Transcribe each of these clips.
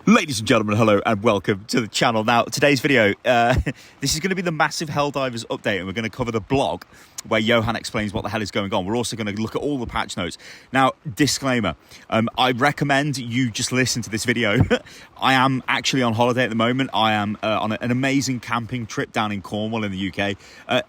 Ladies and gentlemen, hello and welcome to the channel. Now, today's video, this is going to be the massive Helldivers update, and we're going to cover the blog where Johan explains what the hell is going on. We're also going to look at all the patch notes. Now, disclaimer, I recommend you just listen to this video. I am actually on holiday at the moment. I am on an amazing camping trip down in Cornwall in the UK.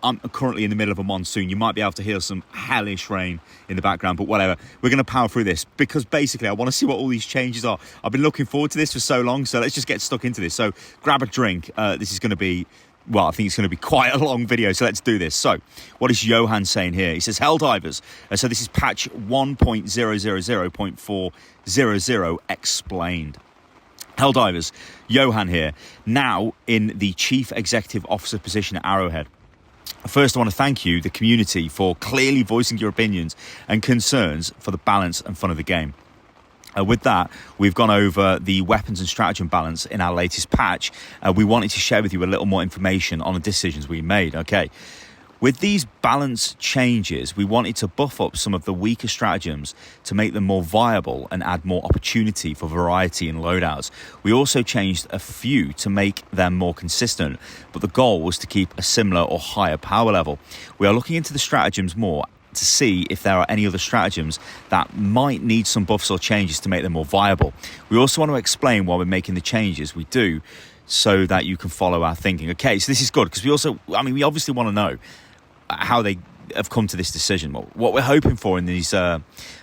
I'm currently in the middle of a monsoon. You might be able to hear some hellish rain in the background, but whatever. We're going to power through this because basically I want to see what all these changes are. I've been looking forward to this for so long, so let's just get stuck into this. So grab a drink. This is going to be, well, I think it's going to be quite a long video, so let's do this. So what is Johan saying here? He says Helldivers. So this is patch 1.000.400 explained. Helldivers, Johan here, now in the Chief Executive Officer position at Arrowhead. First, I want to thank you, the community, for clearly voicing your opinions and concerns for the balance and fun of the game. With that, we've gone over the weapons and stratagem balance in our latest patch. We wanted to share with you a little more information on the decisions we made. Okay, with these balance changes, we wanted to buff up some of the weaker stratagems to make them more viable and add more opportunity for variety in loadouts. We also changed a few to make them more consistent, but the goal was to keep a similar or higher power level. We are looking into the stratagems more to see if there are any other stratagems that might need some buffs or changes to make them more viable. We also want to explain why we're making the changes we do so that you can follow our thinking. Okay, so this is good because we obviously want to know how they have come to this decision. What we're hoping for in these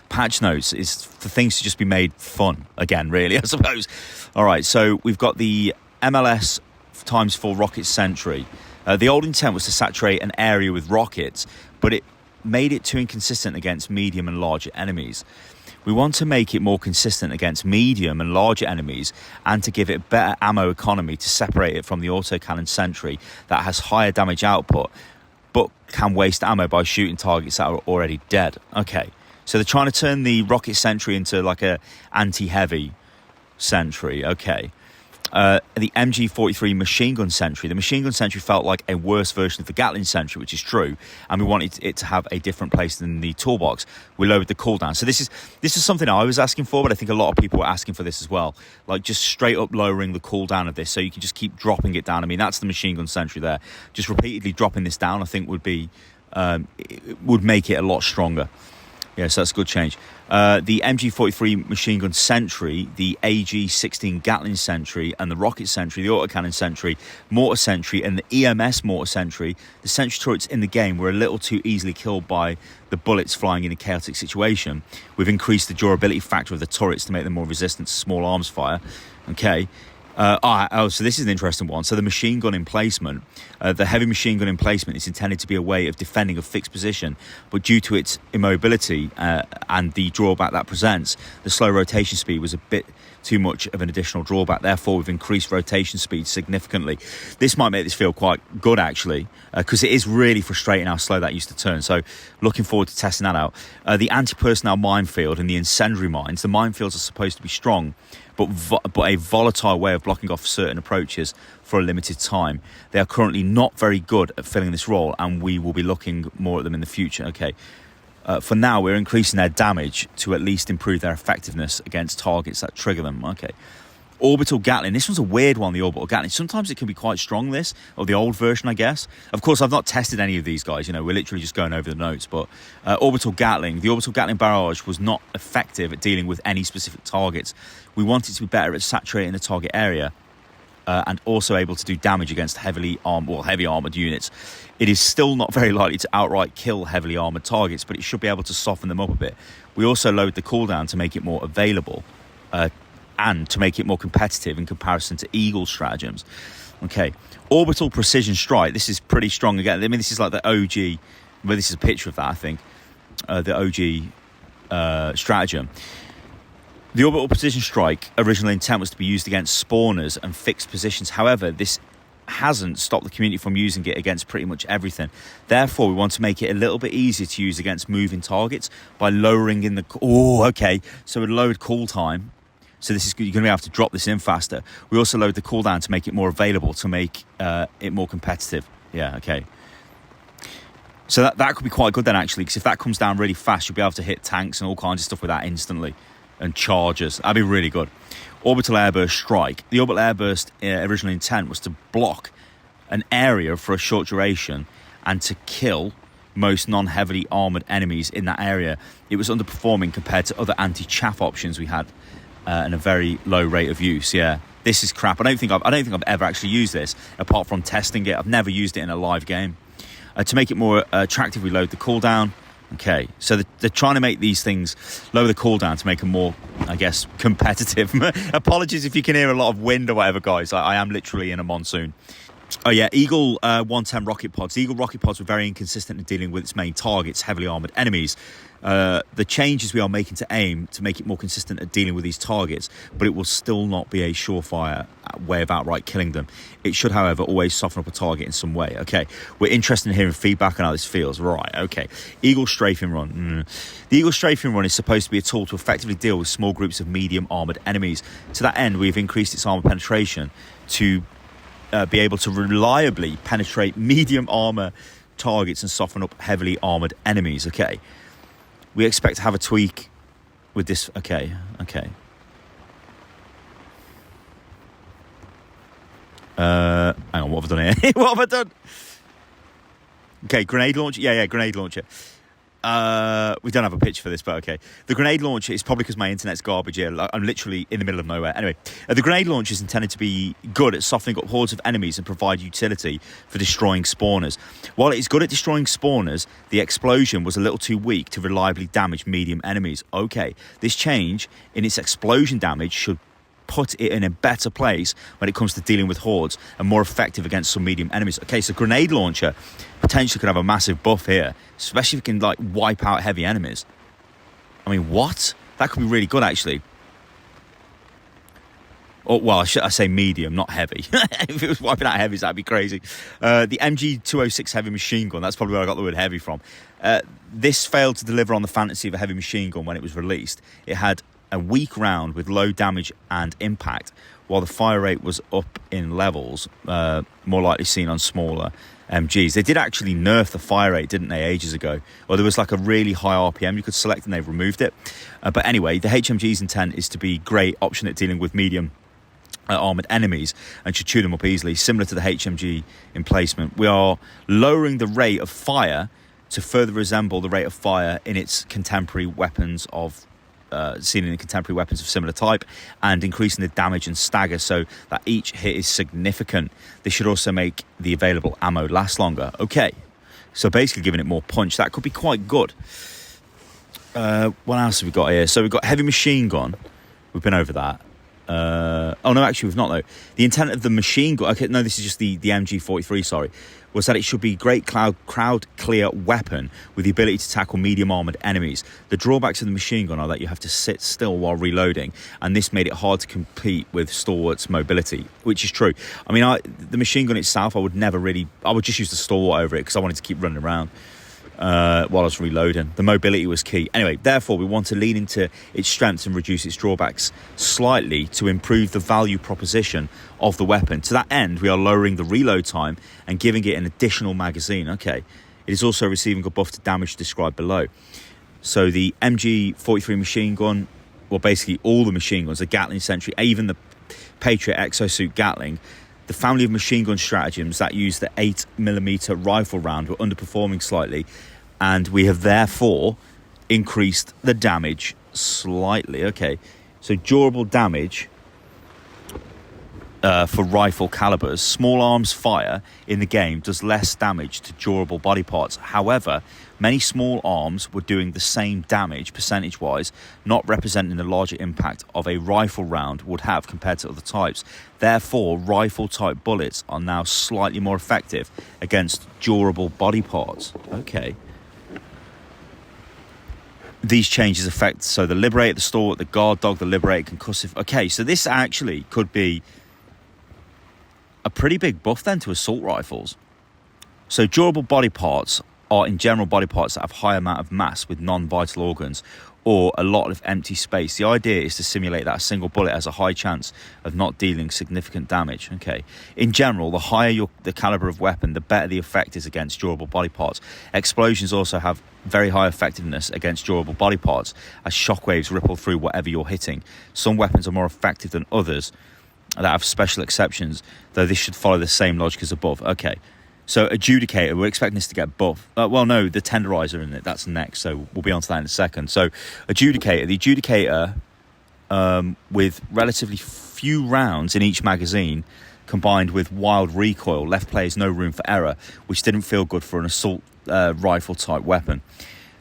patch notes is for things to just be made fun again, really, I suppose. All right, so we've got the MLS ×4 rocket sentry. The old intent was to saturate an area with rockets, but it made it too inconsistent against medium and larger enemies. We want to make it more consistent against medium and larger enemies and to give it better ammo economy to separate it from the autocannon sentry that has higher damage output but can waste ammo by shooting targets that are already dead. Okay, so they're trying to turn the rocket sentry into like a anti-heavy sentry. Okay. The MG43 machine gun sentry. The machine gun sentry felt like a worse version of the Gatling sentry, which is true, and we wanted it to have a different place than the toolbox. We lowered the cooldown. So this is something I was asking for, but I think a lot of people were asking for this as well. Like just straight up lowering the cooldown of this, so you can just keep dropping it down. I mean, that's the machine gun sentry there. Just repeatedly dropping this down, I think would make it a lot stronger. Yeah, so that's a good change. The MG43 machine gun sentry, the AG16 Gatling sentry, and the rocket sentry, the autocannon sentry, mortar sentry, and the EMS mortar sentry. The sentry turrets in the game were a little too easily killed by the bullets flying in a chaotic situation. We've increased the durability factor of the turrets to make them more resistant to small arms fire. Okay. So this is an interesting one. So the machine gun emplacement, the heavy machine gun emplacement is intended to be a way of defending a fixed position, but due to its immobility and the drawback that presents, the slow rotation speed was a bit too much of an additional drawback. Therefore, we've increased rotation speed significantly. This might make this feel quite good, actually, because it is really frustrating how slow that used to turn. So looking forward to testing that out. The anti-personnel minefield and the incendiary mines. The minefields are supposed to be strong, but a volatile way of blocking off certain approaches for a limited time. They are currently not very good at filling this role, and we will be looking more at them in the future. Okay. For now, we're increasing their damage to at least improve their effectiveness against targets that trigger them. Okay. Orbital Gatling. This one's a weird one, the Orbital Gatling. Sometimes it can be quite strong, this, or the old version, I guess. Of course, I've not tested any of these guys. We're literally just going over the notes. But Orbital Gatling, the Orbital Gatling barrage was not effective at dealing with any specific targets. We want it to be better at saturating the target area and also able to do damage against heavy armoured units. It is still not very likely to outright kill heavily armoured targets, but it should be able to soften them up a bit. We also lowered the cooldown to make it more available and to make it more competitive in comparison to Eagle stratagems. Okay, Orbital Precision Strike. This is pretty strong again. I mean, this is like the OG, well, this is a picture of that, I think, the OG stratagem. The Orbital Precision Strike original intent was to be used against spawners and fixed positions. However, this hasn't stopped the community from using it against pretty much everything. Therefore, we want to make it a little bit easier to use against moving targets by lowering in the... Oh, okay. So we lowered cool time. So this is, you're going to be able to drop this in faster. We also lowered the cooldown to make it more available, to make it more competitive. Yeah, okay. So that could be quite good then, actually, because if that comes down really fast, you'll be able to hit tanks and all kinds of stuff with that instantly. And chargers. That'd be really good. orbital airburst strike. The orbital airburst original intent was to block an area for a short duration and to kill most non-heavily armoured enemies in that area. It was underperforming compared to other anti-chaff options we had and a very low rate of use. Yeah, this is crap. I don't think I've ever actually used this apart from testing it. I've never used it in a live game. To make it more attractive, we load the cooldown. Okay, so they're trying to make these things lower the cooldown to make them more, I guess, competitive. Apologies if you can hear a lot of wind or whatever, guys. I am literally in a monsoon. Oh yeah, Eagle 110 rocket pods. The Eagle rocket pods were very inconsistent in dealing with its main targets, heavily armoured enemies. The changes we are making to AIM to make it more consistent at dealing with these targets, but it will still not be a surefire way of outright killing them. It should, however, always soften up a target in some way. Okay, we're interested in hearing feedback on how this feels. Right, okay. Eagle strafing run. The Eagle strafing run is supposed to be a tool to effectively deal with small groups of medium armoured enemies. To that end, we've increased its armour penetration to be able to reliably penetrate medium armour targets and soften up heavily armoured enemies. Okay. We expect to have a tweak with this. Okay. Hang on, what have I done here? What have I done? Okay, grenade launcher. Yeah, grenade launcher. We don't have a picture for this, but okay. The grenade launcher is probably because my internet's garbage here. I'm literally in the middle of nowhere. Anyway, the grenade launcher is intended to be good at softening up hordes of enemies and provide utility for destroying spawners. While it is good at destroying spawners, the explosion was a little too weak to reliably damage medium enemies. Okay, this change in its explosion damage should put it in a better place when it comes to dealing with hordes and more effective against some medium enemies. Okay, so grenade launcher potentially could have a massive buff here, especially if it can like wipe out heavy enemies. I mean, what? That could be really good, actually. Oh, well, I say medium, not heavy. If it was wiping out heavies, that'd be crazy. The MG206 heavy machine gun, that's probably where I got the word heavy from. This failed to deliver on the fantasy of a heavy machine gun when it was released. It had a weak round with low damage and impact, while the fire rate was up in levels, more likely seen on smaller MGs. They did actually nerf the fire rate, didn't they, ages ago? Or there was like a really high RPM you could select and they've removed it. But anyway, the HMG's intent is to be a great option at dealing with medium armoured enemies and should chew them up easily, similar to the HMG emplacement. We are lowering the rate of fire to further resemble the rate of fire in its contemporary weapons of seen in contemporary weapons of similar type, and increasing the damage and stagger so that each hit is significant. This should also make the available ammo last longer. Okay, so basically giving it more punch. That could be quite good. What else have we got here? So we've got heavy machine gun. We've been over that. Oh no, actually we've not though. The intent of the machine gun, okay, no, this is just the MG43, sorry, was that it should be a great crowd clear weapon with the ability to tackle medium armoured enemies. The drawbacks of the machine gun are that you have to sit still while reloading, and this made it hard to compete with stalwart's mobility, which is true. I mean, the machine gun itself, I would just use the stalwart over it because I wanted to keep running around while I was reloading. The mobility was key. Anyway, therefore, we want to lean into its strengths and reduce its drawbacks slightly to improve the value proposition of the weapon. To that end, we are lowering the reload time and giving it an additional magazine. Okay, it is also receiving a buff to damage described below. So the MG43 machine gun, well, basically all the machine guns, the Gatling Sentry, even the Patriot Exosuit Gatling, the family of machine gun stratagems that use the 8mm rifle round were underperforming slightly, and we have therefore increased the damage slightly. Okay, so durable damage for rifle calibers. Small arms fire in the game does less damage to durable body parts. However, many small arms were doing the same damage percentage-wise, not representing the larger impact of a rifle round would have compared to other types. Therefore, rifle-type bullets are now slightly more effective against durable body parts. Okay. These changes affect, so the Liberator, the Stalwart, the Guard Dog, the Liberator, Concussive. Okay, so this actually could be a pretty big buff then to assault rifles. So durable body parts are in general body parts that have high amount of mass with non-vital organs or a lot of empty space. The idea is to simulate that a single bullet has a high chance of not dealing significant damage. Okay. In general, the higher the caliber of weapon, the better the effect is against durable body parts. Explosions also have very high effectiveness against durable body parts as shockwaves ripple through whatever you're hitting. Some weapons are more effective than others that have special exceptions, though this should follow the same logic as above. Okay. So Adjudicator, we're expecting this to get buff. Well, no, the Tenderizer in it, that's next. So we'll be on to that in a second. So Adjudicator, the Adjudicator with relatively few rounds in each magazine combined with wild recoil left players no room for error, which didn't feel good for an assault rifle type weapon.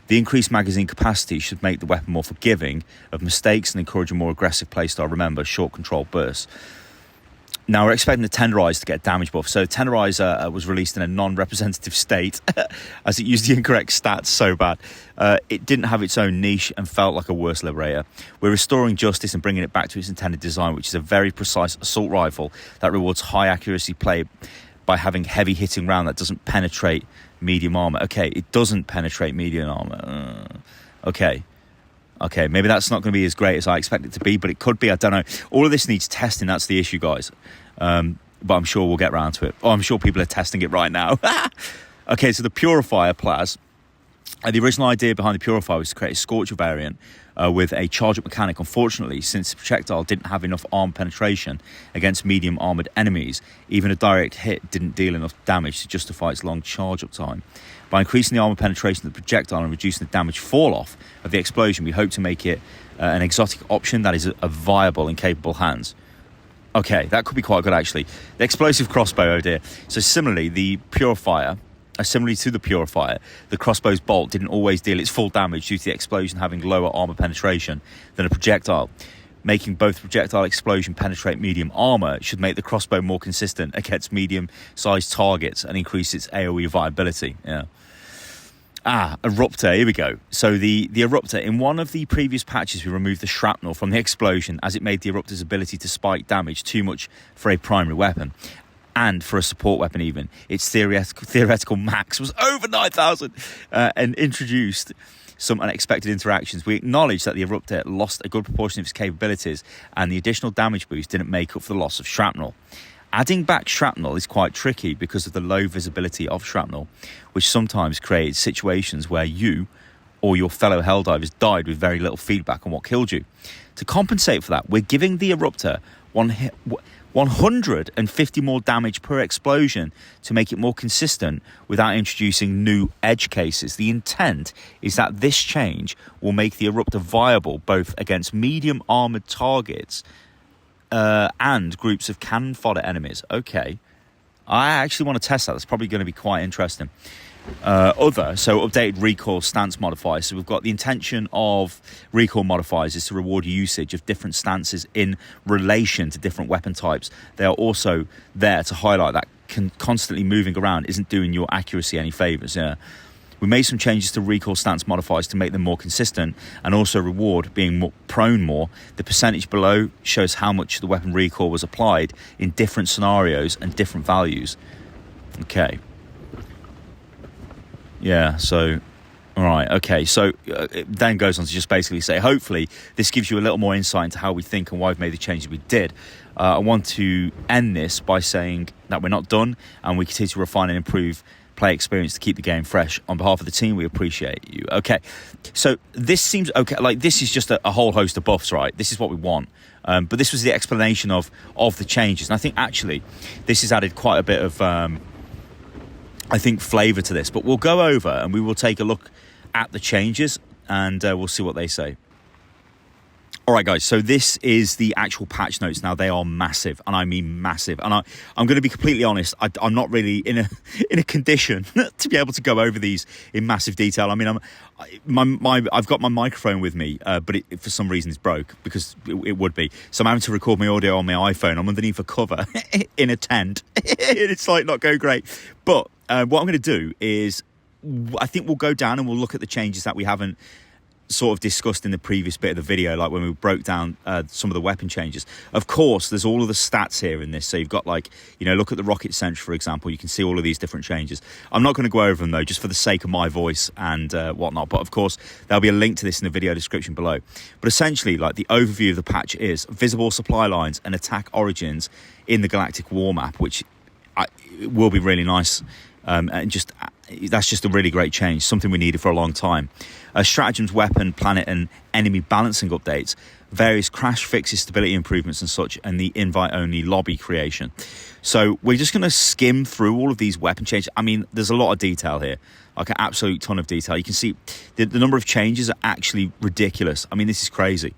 The increased magazine capacity should make the weapon more forgiving of mistakes and encourage a more aggressive playstyle. Remember, short control bursts. Now, we're expecting the Tenderizer to get damage buff. So Tenderizer was released in a non-representative state as it used the incorrect stats so bad. It didn't have its own niche and felt like a worse Liberator. We're restoring justice and bringing it back to its intended design, which is a very precise assault rifle that rewards high accuracy play by having heavy hitting round that doesn't penetrate medium armor. Okay, it doesn't penetrate medium armor. Okay, maybe that's not going to be as great as I expect it to be, but it could be. I don't know. All of this needs testing. That's the issue, guys. But I'm sure we'll get around to it. I'm sure people are testing it right now. Okay, so the Purifier Plaz. The original idea behind the Purifier was to create a Scorcher variant with a charge-up mechanic. Unfortunately, since the projectile didn't have enough arm penetration against medium armoured enemies, even a direct hit didn't deal enough damage to justify its long charge-up time. By increasing the armour penetration of the projectile and reducing the damage fall-off of the explosion, we hope to make it an exotic option that is a viable in capable hands. Okay, that could be quite good, actually. The explosive crossbow, oh dear. So similarly, the Purifier... Similarly to the Purifier, the crossbow's bolt didn't always deal its full damage due to the explosion having lower armour penetration than a projectile. Making both projectile explosion penetrate medium armour should make the crossbow more consistent against medium-sized targets and increase its AoE viability. Yeah. Eruptor, here we go. So the Eruptor, in one of the previous patches we removed the shrapnel from the explosion as it made the Eruptor's ability to spike damage too much for a primary weapon. And for a support weapon even. Its theoretical max was over 9,000 and introduced some unexpected interactions. We acknowledge that the Eruptor lost a good proportion of its capabilities and the additional damage boost didn't make up for the loss of shrapnel. Adding back shrapnel is quite tricky because of the low visibility of shrapnel, which sometimes creates situations where you or your fellow Helldivers died with very little feedback on what killed you. To compensate for that, we're giving the Eruptor 150 more damage per explosion to make it more consistent without introducing new edge cases. The intent is that this change will make the Eruptor viable both against medium armoured targets and groups of cannon fodder enemies. Okay, I actually want to test that. That's probably going to be quite interesting. Updated recoil stance modifiers. So we've got the intention of recoil modifiers is to reward usage of different stances in relation to different weapon types. They are also there to highlight that constantly moving around isn't doing your accuracy any favours. Yeah. We made some changes to recoil stance modifiers to make them more consistent and also reward being more prone more. The percentage below shows how much the weapon recoil was applied in different scenarios and different values. Okay. Yeah, so, all right, okay. So it then goes on to just basically say, hopefully, this gives you a little more insight into how we think and why we've made the changes we did. I want to end this by saying that we're not done and we continue to refine and improve play experience to keep the game fresh. On behalf of the team, we appreciate you. Okay, so this seems okay. Like, this is just a whole host of buffs, right? This is what we want. But this was the explanation of the changes. And I think, actually, this has added quite a bit of... flavour to this, but we'll go over and we will take a look at the changes and we'll see what they say. All right, guys, so this is the actual patch notes. Now, they are massive, and I mean massive. And I'm going to be completely honest, I'm not really in a condition to be able to go over these in massive detail. I mean, I've got my microphone with me, but it for some reason it's broke, because it would be. So I'm having to record my audio on my iPhone. I'm underneath a cover in a tent. It's like not going great. But what I'm going to do is, I think we'll go down and we'll look at the changes that we haven't sort of discussed in the previous bit of the video, like when we broke down some of the weapon changes. Of course, there's all of the stats here in this. So you've got, like, you know, look at the rocket sentry, for example. You can see all of these different changes. I'm not going to go over them, though, just for the sake of my voice and whatnot. But, of course, there'll be a link to this in the video description below. But essentially, like, the overview of the patch is visible supply lines and attack origins in the Galactic War map, which will be really nice. And just that's just a really great change, something we needed for a long time. Stratagems, weapon, planet and enemy balancing updates, various crash fixes, stability improvements and such, and the invite-only lobby creation. So we're just going to skim through all of these weapon changes. I mean, there's a lot of detail here, like an absolute ton of detail. You can see the number of changes are actually ridiculous. I mean, this is crazy.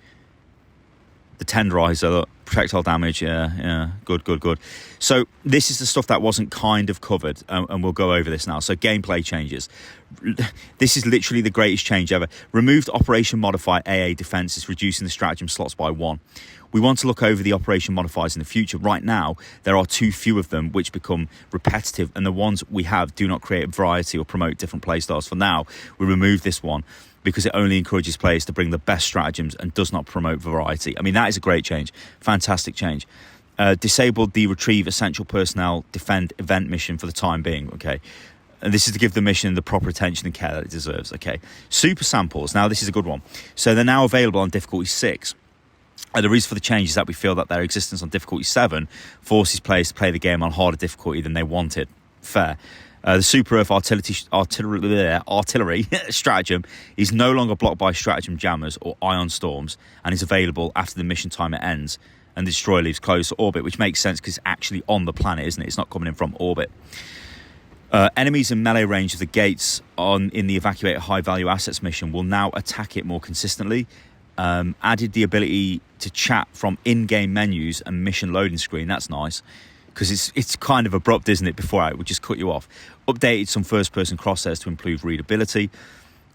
The tenderizer, look, projectile damage, yeah, good. So this is the stuff that wasn't kind of covered, and we'll go over this now. So gameplay changes. This is literally the greatest change ever. Removed operation modifier AA defenses, reducing the stratagem slots by 1. We want to look over the operation modifiers in the future. Right now, there are too few of them, which become repetitive, and the ones we have do not create variety or promote different playstyles. For now, we remove this one, because it only encourages players to bring the best stratagems and does not promote variety. I mean, that is a great change. Fantastic change. Disabled the retrieve essential personnel defend event mission for the time being, okay? And this is to give the mission the proper attention and care that it deserves, okay? Super samples. Now, this is a good one. So they're now available on difficulty 6. The reason for the change is that we feel that their existence on difficulty 7 forces players to play the game on harder difficulty than they wanted. Fair. The Super Earth artillery stratagem is no longer blocked by stratagem jammers or ion storms and is available after the mission timer ends and the destroyer leaves close to orbit, which makes sense because it's actually on the planet, isn't it? It's not coming in from orbit. Enemies in melee range of the gates in the evacuate high-value assets mission will now attack it more consistently. Added the ability to chat from in-game menus and mission loading screen. That's nice, because it's kind of abrupt, isn't it, before it would just cut you off. Updated some first-person crosshairs to improve readability.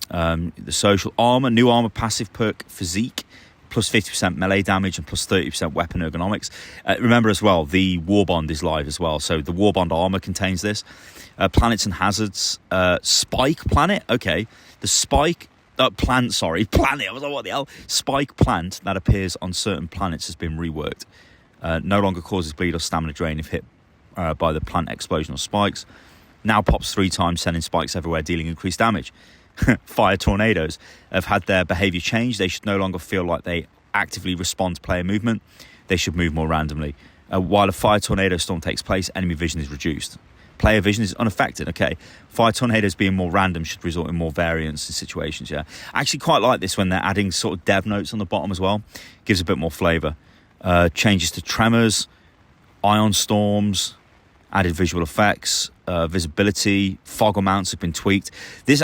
The social armor, new armor passive perk physique, plus 50% melee damage and plus 30% weapon ergonomics. Remember as well, the Warbond is live as well, so the Warbond armor contains this. Planets and hazards, spike planet, okay. The spike planet. I was like, what the hell? Spike plant that appears on certain planets has been reworked. No longer causes bleed or stamina drain if hit by the plant explosion or spikes. Now pops 3 times, sending spikes everywhere, dealing increased damage. Fire tornadoes have had their behaviour change. They should no longer feel like they actively respond to player movement. They should move more randomly. While a fire tornado storm takes place, enemy vision is reduced. Player vision is unaffected, okay. Fire tornadoes being more random should result in more variance in situations, yeah. I actually quite like this when they're adding sort of dev notes on the bottom as well. Gives a bit more flavour. Changes to tremors, ion storms, added visual effects, visibility, fog amounts have been tweaked. This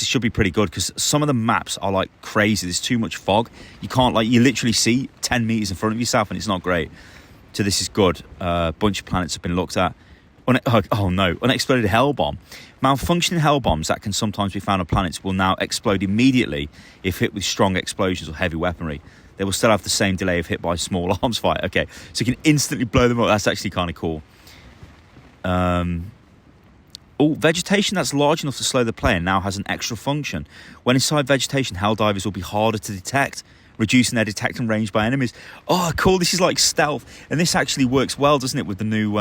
should be pretty good because some of the maps are like crazy. There's too much fog. You can't, like, you literally see 10 meters in front of yourself and it's not great. So this is good. A bunch of planets have been looked at. Unexploded hell bomb. Malfunctioning hell bombs that can sometimes be found on planets will now explode immediately if hit with strong explosions or heavy weaponry. They will still have the same delay if hit by small arms fire. Okay, so you can instantly blow them up. That's actually kind of cool. Vegetation that's large enough to slow the player now has an extra function. When inside vegetation, Helldivers will be harder to detect, reducing their detection range by enemies. Oh, cool. This is like stealth. And this actually works well, doesn't it, with the new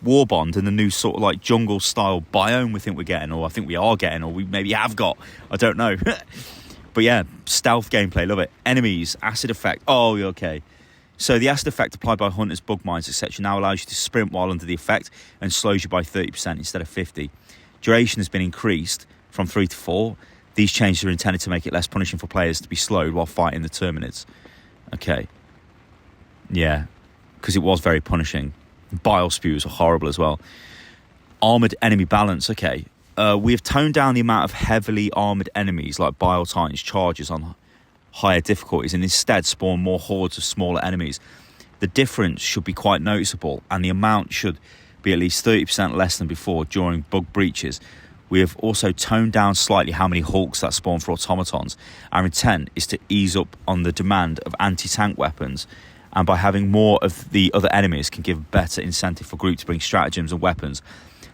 Warbond and the new sort of like jungle-style biome we think we're getting, or I think we are getting, or we maybe have got. I don't know. But yeah, stealth gameplay, love it. Enemies, acid effect. Oh, okay. So the acid effect applied by hunters, bug mines, etc. now allows you to sprint while under the effect and slows you by 30% instead of 50%. Duration has been increased from 3 to 4. These changes are intended to make it less punishing for players to be slowed while fighting the Terminids. Okay. Yeah, because it was very punishing. Bile spews are horrible as well. Armoured enemy balance. Okay. We have toned down the amount of heavily armoured enemies like Bile Titans charges on higher difficulties and instead spawn more hordes of smaller enemies. The difference should be quite noticeable and the amount should be at least 30% less than before during bug breaches. We have also toned down slightly how many hulks that spawn for automatons. Our intent is to ease up on the demand of anti-tank weapons, and by having more of the other enemies can give better incentive for groups to bring stratagems and weapons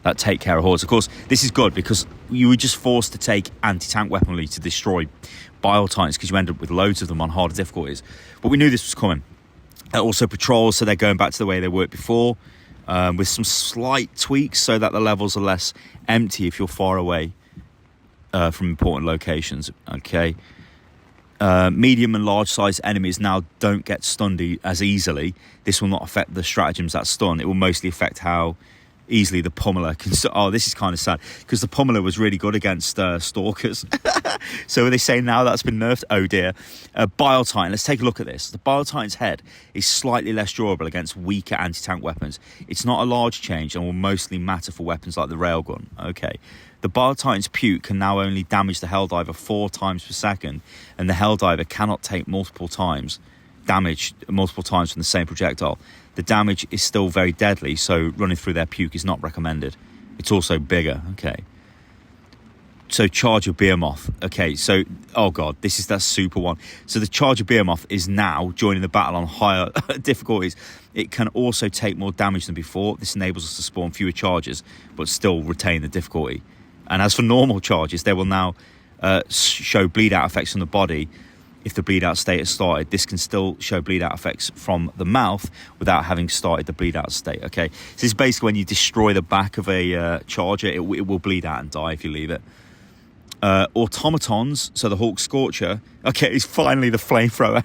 that take care of hordes. Of course, this is good because you were just forced to take anti-tank weaponry to destroy Bile Titans because you end up with loads of them on harder difficulties. But we knew this was coming. Also patrols, so they're going back to the way they worked before, with some slight tweaks so that the levels are less empty if you're far away from important locations. Okay. Medium and large size enemies now don't get stunned as easily. This will not affect the stratagems that stun. It will mostly affect how easily the pummeler can... Oh, this is kind of sad because the pummeler was really good against stalkers. So are they saying now that's been nerfed? Oh dear. Bile Titan, let's take a look at this. The Bile Titan's head is slightly less durable against weaker anti-tank weapons. It's not a large change and will mostly matter for weapons like the railgun. Okay. The Bile Titan's puke can now only damage the Helldiver 4 times per second, and the Helldiver cannot take damage multiple times from the same projectile. The damage is still very deadly, so running through their puke is not recommended. It's also bigger. Okay. So Charger Behemoth. Okay, so, oh god, this is that super one. So the Charger Behemoth is now joining the battle on higher difficulties. It can also take more damage than before. This enables us to spawn fewer charges, but still retain the difficulty. And as for normal charges, they will now show bleed out effects from the body. If the bleed out state has started, this can still show bleed out effects from the mouth without having started the bleed out state. Okay, so this is basically when you destroy the back of a charger, it will bleed out and die if you leave it. Automatons, so the Hawk Scorcher. Okay, it's finally the flamethrower.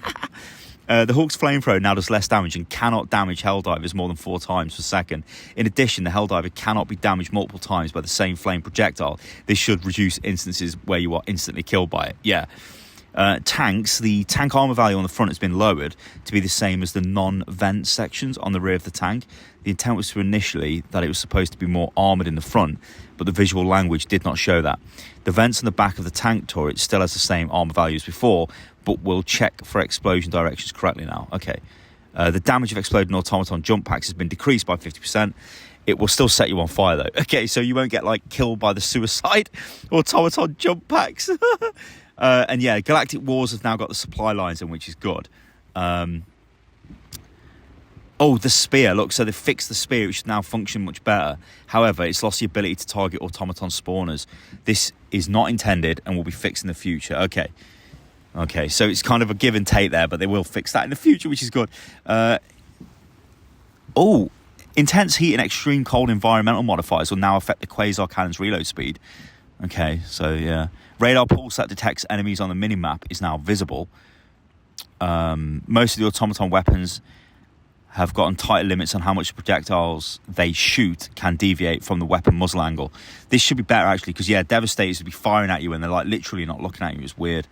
The Hawk's flamethrower now does less damage and cannot damage Helldivers more than 4 times per second. In addition, the Helldiver cannot be damaged multiple times by the same flame projectile. This should reduce instances where you are instantly killed by it. Yeah. Tanks, the tank armor value on the front has been lowered to be the same as the non-vent sections on the rear of the tank. The intent was to initially that it was supposed to be more armoured in the front, but the visual language did not show that. The vents on the back of the tank turret still has the same armor value as before, but will check for explosion directions correctly now. Okay. The damage of exploding automaton jump packs has been decreased by 50%. It will still set you on fire though. Okay, so you won't get like killed by the suicide automaton jump packs. And yeah, Galactic Wars have now got the supply lines in, which is good. Oh, the spear. Look, so they fixed the spear, which should now function much better. However, it's lost the ability to target automaton spawners. This is not intended and will be fixed in the future. Okay, so it's kind of a give and take there, but they will fix that in the future, which is good. Intense heat and extreme cold environmental modifiers will now affect the Quasar Cannon's reload speed. Okay, so yeah. Radar pulse that detects enemies on the minimap is now visible. Most of the automaton weapons have gotten tighter limits on how much projectiles they shoot can deviate from the weapon muzzle angle. This should be better actually, because yeah, Devastators would be firing at you when they're like literally not looking at you. It's weird.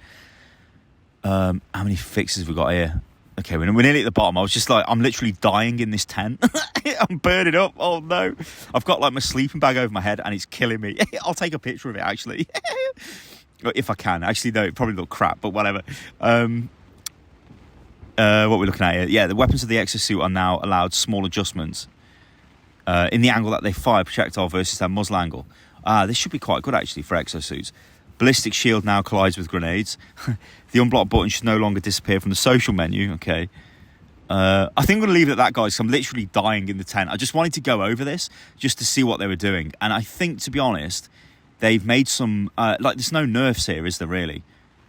How many fixes have we got here? Okay, we're nearly at the bottom. I was just like, I'm literally dying in this tent. I'm burning up. Oh no. I've got like my sleeping bag over my head and it's killing me. I'll take a picture of it actually. If I can. Actually, no, it probably look crap, but whatever. What we're looking at here. Yeah, the weapons of the exosuit are now allowed small adjustments in the angle that they fire projectile versus their muzzle angle. This should be quite good actually for exosuits. Ballistic shield now collides with grenades. The unblock button should no longer disappear from the social menu. Okay. I think I'm going to leave it at that, guys, because I'm literally dying in the tent. I just wanted to go over this just to see what they were doing. And I think, to be honest, they've made some... there's no nerfs here, is there, really?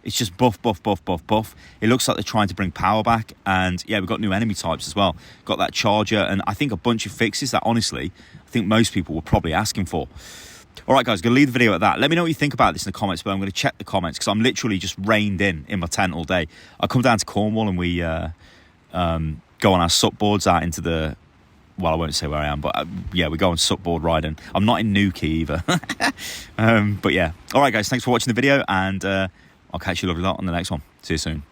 It's just buff. It looks like they're trying to bring power back. And, yeah, we've got new enemy types as well. Got that charger and I think a bunch of fixes that, honestly, I think most people were probably asking for. All right, guys, going to leave the video at that. Let me know what you think about this in the comments, but I'm going to check the comments because I'm literally just reined in my tent all day. I come down to Cornwall and we go on our supboards out into the... Well, I won't say where I am, but yeah, we go on supboard riding. I'm not in Newquay either. But yeah. All right, guys, thanks for watching the video, and I'll catch you a lot on the next one. See you soon.